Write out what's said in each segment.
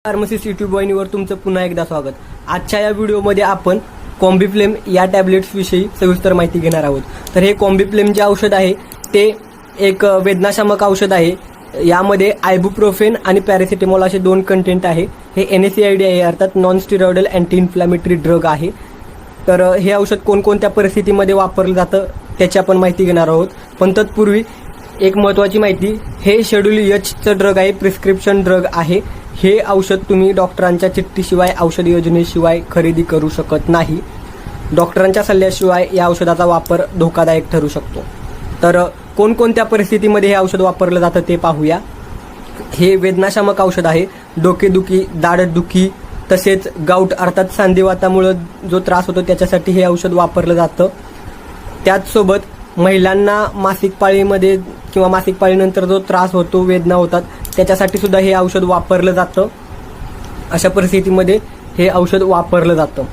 Pharmacist YouTube वाहिनीवर तुमचं पुन्हा एकदा स्वागत। आजच्या या व्हिडिओमध्ये आपण कॉम्बिफ्लेम या टॅब्लेट्स विषयी सविस्तर माहिती घेणार आहोत। तर हे कॉम्बिफ्लेम जे औषध आहे ते एक वेदनाशामक औषध आहे। यामध्ये आयबुप्रोफेन आणि पॅरासिटामॉल असे दोन कंटेंट आहे। हे NSAID आहे, अर्थात non steroidal anti inflammatory drug आहे। तर हे औषध कोणकोणत्या परिस्थितीमध्ये वापरलं जातं त्याची आपण माहिती घेणार आहोत। पण तत्पूर्वी एक महत्त्वाची माहिती, हे शेड्यूल Hचं ड्रग आहे, प्रिस्क्रिप्शन ड्रग आहे। हे औषध तुम्ही डॉक्टरांच्या चिठ्ठीशिवाय औषध योजनेशिवाय खरेदी करू शकत नाही। डॉक्टरांच्या सल्ल्याशिवाय या औषधाचा वापर धोकादायक ठरू शकतो। तर कोणकोणत्या परिस्थितीमध्ये हे औषध वापरलं जातं ते पाहूया। हे वेदनाशामक औषध आहे। डोकेदुखी, दाढदुखी तसेच गाऊट अर्थात सांधिवातामुळे जो त्रास होतो त्याच्यासाठी हे औषध वापरलं जातं। त्याचसोबत महिलांना मासिक पाळीमध्ये किंवा मासिक पाळीनंतर जो त्रास होतो, वेदना होतात, त्याच्यासाठी सुद्धा हे औषध वापरलं जातं। अशा परिस्थितीमध्ये हे औषध वापरलं जातं।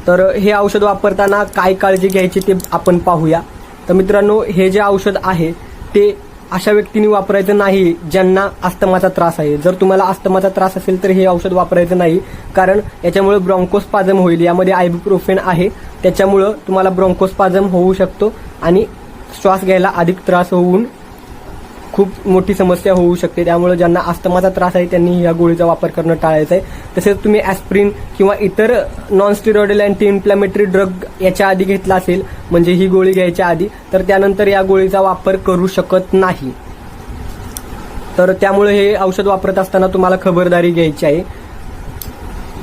तर हे औषध वापरताना काय काळजी घ्यायची ते आपण पाहूया। तर मित्रांनो, हे जे औषध आहे ते अशा व्यक्तींनी वापरायचं नाही ज्यांना अस्थमाचा त्रास आहे। जर तुम्हाला अस्थमाचा त्रास असेल तर हे औषध वापरायचं नाही, कारण याच्यामुळे ब्रॉन्कोस्पाझम होईल। यामध्ये आयबुप्रोफेन आहे, त्याच्यामुळं तुम्हाला ब्रॉन्कोस्पाझम होऊ शकतो आणि श्वास घ्यायला अधिक त्रास होऊन खूप मोठी समस्या होऊ शकते। त्यामुळे ज्यांना अस्थमाचा त्रास आहे त्यांनी या गोळीचा वापर करणं टाळायचं आहे। तसेच तुम्ही ॲस्प्रिन किंवा इतर non steroidal anti inflammatory drug याच्या आधी घेतला असेल, म्हणजे ही गोळी घ्यायच्या आधी, तर त्यानंतर या गोळीचा वापर करू शकत नाही। तर त्यामुळे हे औषध वापरत असताना तुम्हाला खबरदारी घ्यायची आहे।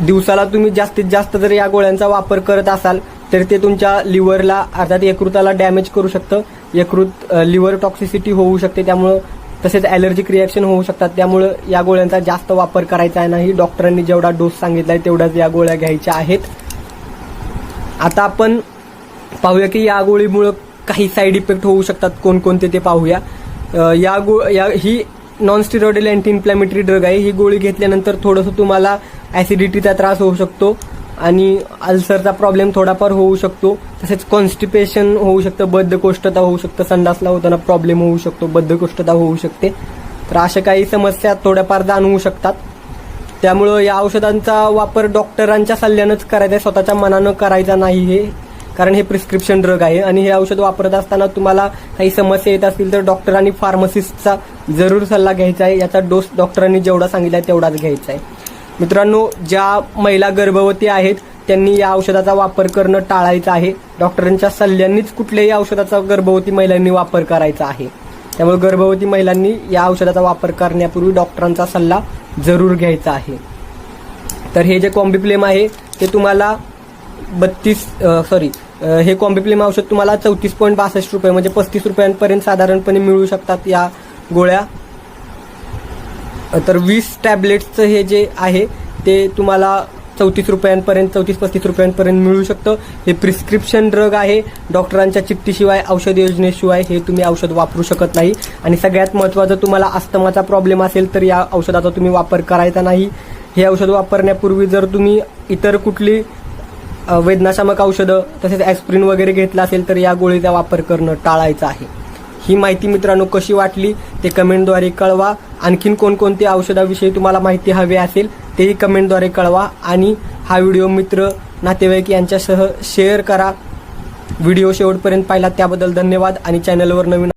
दिवसाला तुम्ही जास्तीत जास्त जर या गोळ्यांचा वापर करत असाल तर ते तुमच्या लिव्हरला अर्थात यकृताला डॅमेज करू शकतं। यकृत लिव्हर टॉक्सिसिटी होऊ शकते, त्यामुळं तसेच ॲलर्जिक रिॲक्शन होऊ शकतात। त्यामुळं या गोळ्यांचा जास्त वापर करायचा नाही। डॉक्टरांनी जेवढा डोस सांगितला आहे तेवढ्याच या गोळ्या घ्यायच्या आहेत। आता आपण पाहूया की या गोळीमुळं काही साईड इफेक्ट होऊ शकतात, कोणकोणते ते पाहूया। ही non steroidal anti inflammatory drug आहे। ही गोळी घेतल्यानंतर थोडंसं तुम्हाला ॲसिडिटीचा त्रास होऊ शकतो आणि अल्सरचा प्रॉब्लेम थोडाफार होऊ शकतो। तसेच कॉन्स्टिपेशन होऊ शकतं, बद्धकोष्ठता होऊ शकतं, संडासला होताना प्रॉब्लेम होऊ शकतो, बद्धकोष्ठता होऊ शकते। तर अशा काही समस्या थोड्याफार जाणवू शकतात। त्यामुळं या औषधांचा वापर डॉक्टरांच्या सल्ल्यानंच करायचा आहे, स्वतःच्या मनानं करायचा नाही हे, कारण हे प्रिस्क्रिप्शन ड्रग आहे। आणि हे औषध वापरत असताना तुम्हाला काही समस्या येत असतील तर डॉक्टर आणि फार्मसिस्टचा जरूर सल्ला घ्यायचा आहे। याचा डोस डॉक्टरांनी जेवढा सांगितला आहे तेवढाच घ्यायचा आहे। मित्रांनो, ज्या महिला गर्भवती आहेत त्यांनी या औषधाचा वापर करणं टाळायचं आहे। डॉक्टरांच्या सल्ल्यानेच कुठल्याही औषधाचा गर्भवती महिलांनी वापर करायचा आहे। त्यामुळे गर्भवती महिलांनी या औषधाचा वापर करण्यापूर्वी डॉक्टरांचा सल्ला जरूर घ्यायचा आहे। तर हे जे कॉम्बिफ्लेम आहे ते तुम्हाला हे कॉम्बिफ्लेम औषध तुम्हाला 34.62 रुपये म्हणजे 35 रुपयांपर्यंत साधारणपणे मिळू शकतात या गोळ्या। तर 20 टॅब्लेट्सचं हे जे आहे ते तुम्हाला 34 रुपयांपर्यंत, 34-35 रुपयांपर्यंत मिळू शकतं। हे प्रिस्क्रिप्शन ड्रग आहे। डॉक्टरांच्या चिठ्ठीशिवाय, औषध योजनेशिवाय हे तुम्ही औषध वापरू शकत नाही। आणि सगळ्यात महत्त्वाचं, तुम्हाला अस्थमाचा प्रॉब्लेम असेल तर या औषधाचा तुम्ही वापर करायचा नाही। हे औषध वापरण्यापूर्वी जर तुम्ही इतर कुठली वेदनाशामक औषधं तसेच ॲस्प्रिन वगैरे घेतला असेल तर या गोळीचा वापर करणं टाळायचं आहे। ही माहिती मित्रांनो कशी वाटली ते कमेंटद्वारे कळवा। आणखीन कोणकोणत्या औषधाविषयी तुम्हाला माहिती हवी असेल तेही कमेंटद्वारे कळवा। आणि हा व्हिडिओ मित्र, नातेवाईक यांच्यासह शेअर करा। व्हिडिओ शेवटपर्यंत पाहिला त्याबद्दल धन्यवाद। आणि चॅनलवर नवीन